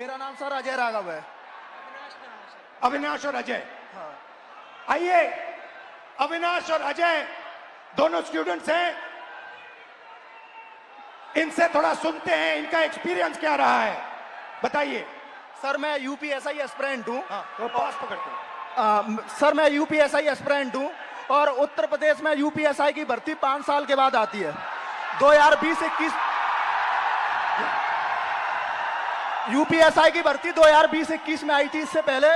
मेरा नाम सर अजय राघव है। अविनाश और अजय। हाँ। आइए, अविनाश और अजय दोनों स्टूडेंट्स हैं, इनसे थोड़ा सुनते हैं इनका एक्सपीरियंस क्या रहा है। बताइए। सर मैं यूपीएसआई एस्पिरेंट हूँ। तो पास पकड़ते हैं। सर मैं यूपीएसआई एस्पिरेंट हूँ और उत्तर प्रदेश में यूपीएसआई की भर्ती 5 साल के बाद आती है। 2020-21 यूपीएसआई की भर्ती 2020-21 में आई थी। इससे पहले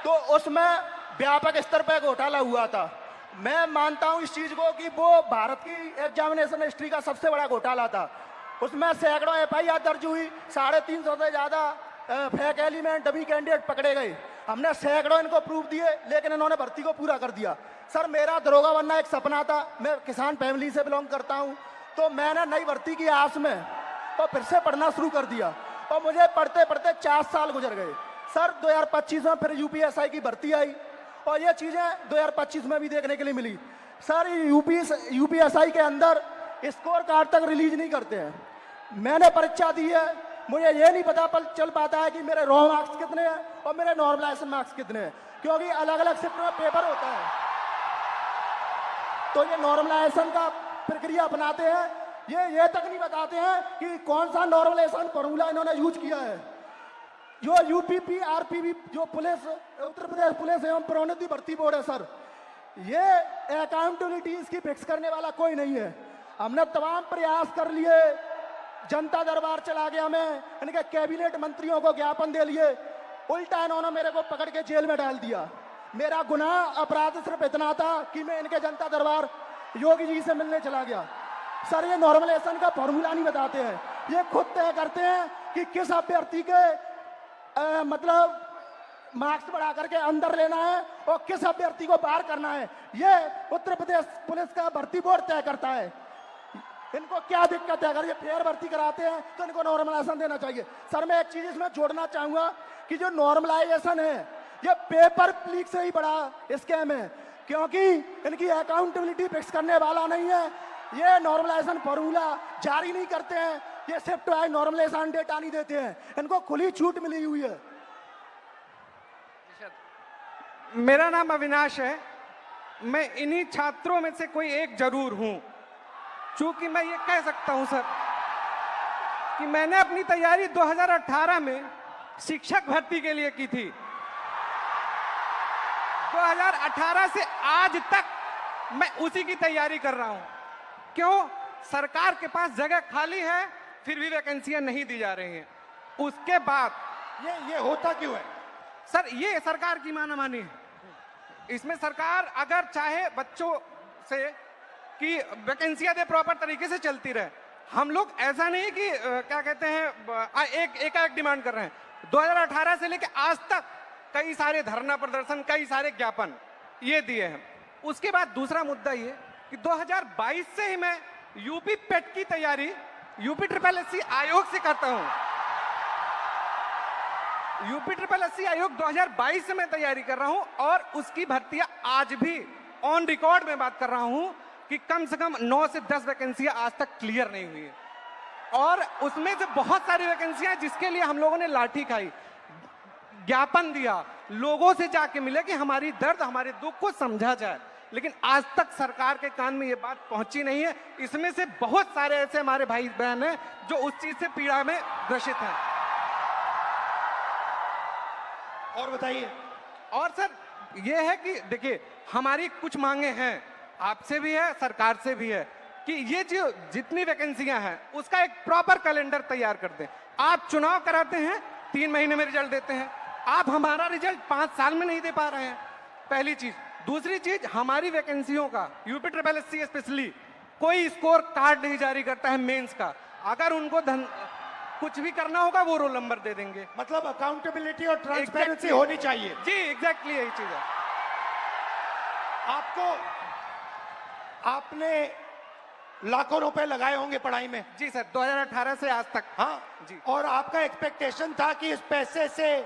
तो उसमें व्यापक स्तर पर घोटाला हुआ था। मैं मानता हूं इस चीज को कि वो भारत की एग्जामिनेशन हिस्ट्री का सबसे बड़ा घोटाला था। उसमें सैकड़ों एफआईआर दर्ज हुई, 350 से ज्यादा फेक एलिमेंट डमी कैंडिडेट पकड़े गए। हमने सैकड़ों इनको प्रूफ दिए, लेकिन इन्होंने भर्ती को पूरा कर दिया। सर मेरा दरोगा बनना एक सपना था। मैं किसान फैमिली से बिलोंग करता हूं, तो मैंने नई भर्ती की आस में तो फिर से पढ़ना शुरू कर दिया और मुझे पढ़ते पढ़ते 4 साल गुजर गए। सर 2025 में फिर यूपीएसआई की भर्ती आई और ये चीजें 2025 में भी देखने के लिए मिली। सर यूपीएसआई के अंदर स्कोर कार्ड तक रिलीज नहीं करते हैं। मैंने परीक्षा दी है, मुझे ये नहीं पता चल पाता है कि मेरे रॉ मार्क्स कितने हैं और मेरे नॉर्मलाइजेशन मार्क्स कितने हैं, क्योंकि अलग अलग शिफ्ट में पेपर होता है। तो ये नॉर्मलाइजेशन का प्रक्रिया अपनाते हैं, ये तक नहीं बताते हैं कि कौन सा नॉर्मलाइजेशन फॉर्मूला इन्होंने यूज किया है। जो यूपीपी आरपीबी जो पुलिस उत्तर प्रदेश पुलिस एवं प्रोन्नति भर्ती बोर्ड है सर, ये अकाउंटेबिलिटी इसकी फिक्स करने वाला कोई नहीं है। हमने तमाम प्रयास कर लिए, जनता दरबार चला गया, मैं इनके कैबिनेट मंत्रियों को ज्ञापन दे लिए, उल्टा इन्होंने मेरे को पकड़ के जेल में डाल दिया। मेरा गुनाह अपराध सिर्फ इतना था कि मैं इनके जनता दरबार योगी जी से मिलने चला गया। सर ये नॉर्मलाइजेशन का फॉर्मूला नहीं बताते हैं, ये खुद तय करते हैं कि किस अभ्यर्थी के मतलब मार्क्स बढ़ा करके अंदर लेना है और किस अभ्यर्थी को बाहर करना है। ये उत्तर प्रदेश पुलिस का भर्ती बोर्ड तय करता है। इनको क्या दिक्कत है? अगर ये फेयर भर्ती कराते हैं तो इनको नॉर्मलाइजेशन देना चाहिए। सर मैं एक चीज इसमें जोड़ना चाहूंगा कि जो नॉर्मलाइजेशन है ये पेपर लीक से ही बड़ा स्कैम है, क्योंकि इनकी अकाउंटेबिलिटी फिक्स करने वाला नहीं है। ये नॉर्मलाइजेशन फॉर्मूला जारी नहीं करते हैं, ये शिफ्ट वाइज नॉर्मलाइजेशन डेटा नहीं देते हैं, इनको खुली छूट मिली हुई है। मेरा नाम अविनाश है, मैं इन्हीं छात्रों में से कोई एक जरूर हूं। चूंकि मैं ये कह सकता हूं सर कि मैंने अपनी तैयारी 2018 में शिक्षक भर्ती के लिए की थी। 2018 से आज तक मैं उसी की तैयारी कर रहा हूं। क्यों? सरकार के पास जगह खाली है, फिर भी वैकेंसियां नहीं दी जा रही हैं। उसके बाद ये होता क्यों है सर? ये सरकार की मानामानी है। इसमें सरकार अगर चाहे बच्चों से कि वैकेंसियां दे, प्रॉपर तरीके से चलती रहे। हम लोग ऐसा नहीं कि क्या कहते हैं एक डिमांड कर रहे हैं। 2018 से लेकर आज तक कई सारे धरना प्रदर्शन, कई सारे ज्ञापन ये दिए हैं। उसके बाद दूसरा मुद्दा ये कि 2022 से ही मैं यूपी पेट की तैयारी यूपी SSS आयोग से करता हूं। यूपी SSS आयोग 2022 से मैं तैयारी कर रहा हूं और उसकी भर्तियां आज भी ऑन रिकॉर्ड में बात कर रहा हूं कि कम से कम 9 से 10 वैकेंसियां आज तक क्लियर नहीं हुई है। और उसमें से बहुत सारी वैकेंसियां जिसके लिए हम लोगों ने लाठी खाई, ज्ञापन दिया, लोगों से जाके मिले कि हमारी दर्द, हमारे दुख को समझा जाए, लेकिन आज तक सरकार के कान में ये बात पहुंची नहीं है। इसमें से बहुत सारे ऐसे हमारे भाई बहन हैं जो उस चीज से पीड़ा में ग्रसित हैं। और बताइए। और सर ये है कि देखिए, हमारी कुछ मांगे हैं, आपसे भी है, सरकार से भी है, कि ये जो जितनी वैकेंसियां हैं उसका एक प्रॉपर कैलेंडर तैयार कर दें। आप चुनाव कराते हैं, 3 महीने में रिजल्ट देते हैं, आप हमारा रिजल्ट 5 साल में नहीं दे पा रहे हैं, पहली चीज। दूसरी चीज, हमारी वैकेंसियों का यूपी SSS स्पेशली कोई स्कोर कार्ड नहीं जारी करता है मेंस का। अगर उनको कुछ भी करना होगा वो रोल नंबर दे देंगे। मतलब अकाउंटेबिलिटी और ट्रांसपेरेंसी होनी चाहिए। जी एग्जैक्टली यही चीज है। आपने लाखों रुपए लगाए होंगे पढ़ाई में। जी सर, 2018 से आज तक। हाँ जी। और आपका एक्सपेक्टेशन था कि इस पैसे से,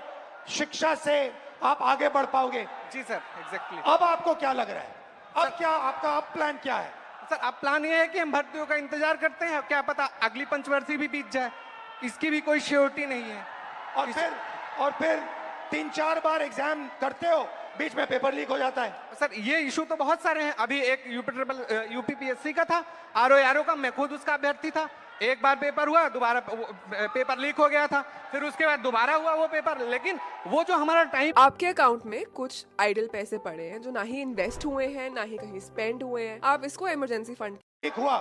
शिक्षा से आप आगे बढ़ पाओगे। जी सर एग्जैक्टली। अब आपको क्या लग रहा है? अब क्या आपका प्लान क्या है? सर अब प्लान ये है कि हम भर्तियों का इंतजार करते हैं, क्या पता अगली पंचवर्षीय भी बीत जाए, इसकी भी कोई श्योरिटी नहीं है। और फिर 3-4 बार एग्जाम करते हो, बीच में पेपर लीक हो जाता है। सर ये इशू तो बहुत सारे हैं। अभी एक यूपीपीएससी का था, आरओ का, मैं खुद उसका अभ्यर्थी था। एक बार पेपर हुआ, दोबारा पेपर लीक हो गया था, फिर उसके बाद दोबारा हुआ वो पेपर। लेकिन वो जो हमारा टाइम, आपके अकाउंट में कुछ आइडल पैसे पड़े हैं जो ना ही इन्वेस्ट हुए हैं ना ही कहीं स्पेंड हुए हैं, आप इसको इमरजेंसी फंड लीक हुआ,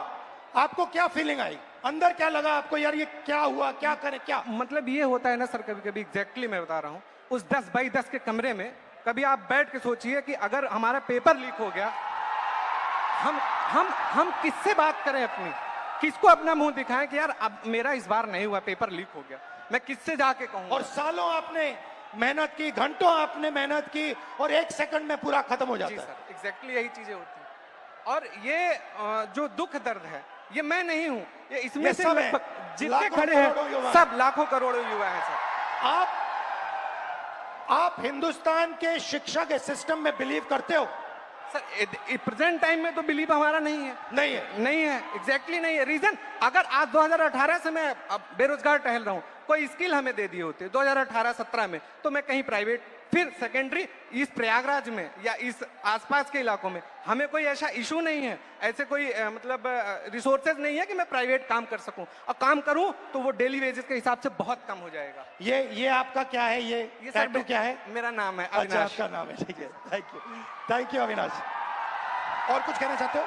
आपको क्या फीलिंग आई, अंदर क्या लगा आपको, यार ये क्या हुआ, क्या करें, क्या? मतलब ये होता है ना सर, कभी कभी एग्जैक्टली मैं बता रहा हूँ, उस 10 बाई 10 के कमरे में कभी आप बैठ के सोचिए कि अगर हमारा पेपर लीक हो गया, हम किससे बात करें, अपनी किसको अपना मुंह दिखाएं कि यार अब मेरा इस बार नहीं हुआ, पेपर लीक हो गया, मैं किससे जाके कहूँ? और सालों आपने मेहनत की, घंटों आपने मेहनत की, और 1 सेकंड में पूरा खत्म हो जी जाता है। सर, एग्जैक्टली यही चीजें होती हैं। और ये जो दुख दर्द है, ये मैं नहीं हूं, ये इसमें ये से सब है। लगभग जितने लाखों खड़े करोड़ों युवा हैं, सब लाखों करोड़ों युवा हैं सर। आप हिंदुस्तान के शिक्षा के सिस्टम में बिलीव करते हो? सर प्रेजेंट टाइम में तो बिलीव हमारा नहीं है। नहीं है, एग्जैक्टली नहीं है। रीजन, अगर आज 2018 से मैं अब बेरोजगार टहल रहा हूं, कोई स्किल हमें दे दिए होते 2018-17 में, तो मैं कहीं प्राइवेट, फिर सेकेंडरी, इस प्रयागराज में या इस आसपास के इलाकों में हमें कोई ऐसा इशू नहीं है, ऐसे कोई मतलब रिसोर्सेज नहीं है कि मैं प्राइवेट काम कर सकूं, और काम करूं तो वो डेली वेजेस के हिसाब से बहुत कम हो जाएगा। ये आपका क्या है, ये टैटू क्या है? मेरा नाम है अच्छा, अविनाश। आपका नाम है, ठीक है, थैंक यू अविनाश। और कुछ कहना चाहते हो?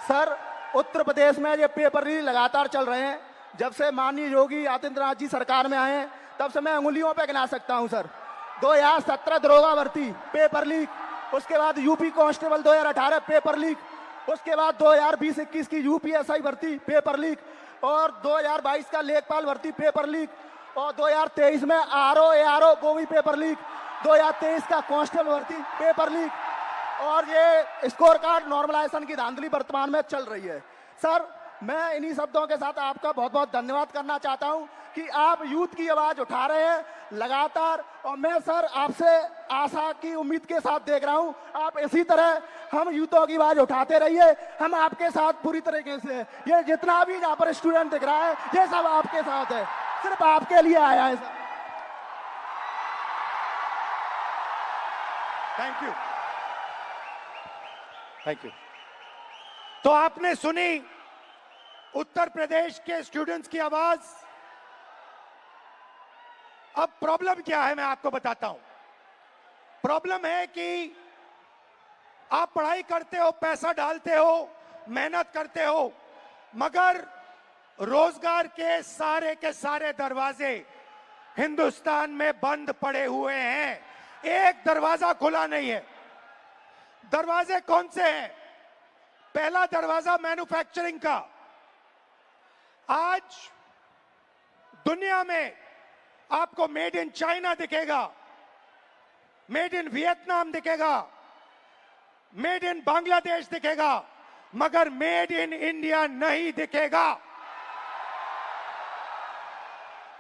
सर, उत्तर प्रदेश में ये पेपर लीक लगातार चल रहे हैं। जब से माननीय योगी आदित्यनाथ जी सरकार में आए हैं, तब से मैं उंगलियों पे गिना सकता हूं सर। 2017 दरोगा भर्ती पेपर लीक, उसके बाद यूपी कांस्टेबल 2018 पेपर लीक, उसके बाद 2020-21 की यूपीएसआई भर्ती पेपर लीक, और 2022 का लेखपाल भर्ती पेपर लीक, और 2023 में आरओ वो भी पेपर लीक, 2023 का कांस्टेबल भर्ती पेपर लीक, और ये स्कोर कार्ड नॉर्मलाइजेशन की धांधली वर्तमान में चल रही है। सर, मैं इन्हीं शब्दों के साथ आपका बहुत बहुत धन्यवाद करना चाहता हूं कि आप यूथ की आवाज उठा रहे हैं लगातार, और मैं सर आपसे आशा की उम्मीद के साथ देख रहा हूं, आप इसी तरह हम यूथों की आवाज उठाते रहिए, हम आपके साथ पूरी तरीके से। ये जितना भी यहाँ पर स्टूडेंट दिख रहा है, ये सब आपके साथ है, सिर्फ आपके लिए आया है सर। Thank you. तो आपने सुनी उत्तर प्रदेश के स्टूडेंट्स की आवाज। अब प्रॉब्लम क्या है मैं आपको बताता हूं। प्रॉब्लम है कि आप पढ़ाई करते हो, पैसा डालते हो, मेहनत करते हो, मगर रोजगार के सारे दरवाजे हिंदुस्तान में बंद पड़े हुए हैं, एक दरवाजा खुला नहीं है। दरवाजे कौन से हैं? पहला दरवाजा मैन्युफैक्चरिंग का। आज दुनिया में आपको मेड इन चाइना दिखेगा, मेड इन वियतनाम दिखेगा, मेड इन बांग्लादेश दिखेगा, मगर मेड इन इंडिया नहीं दिखेगा।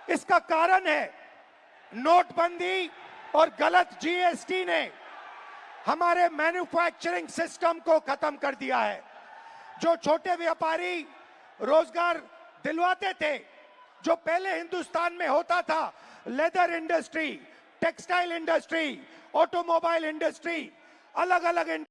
इसका कारण है नोटबंदी और गलत जीएसटी ने हमारे मैन्युफैक्चरिंग सिस्टम को खत्म कर दिया है। जो छोटे व्यापारी रोजगार दिलवाते थे, जो पहले हिंदुस्तान में होता था, leather industry, textile industry, automobile industry, अलग अलग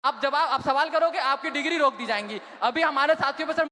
आप सवाल करोगे, आपकी डिग्री रोक दी जाएंगी। अभी हमारे साथियों पर सर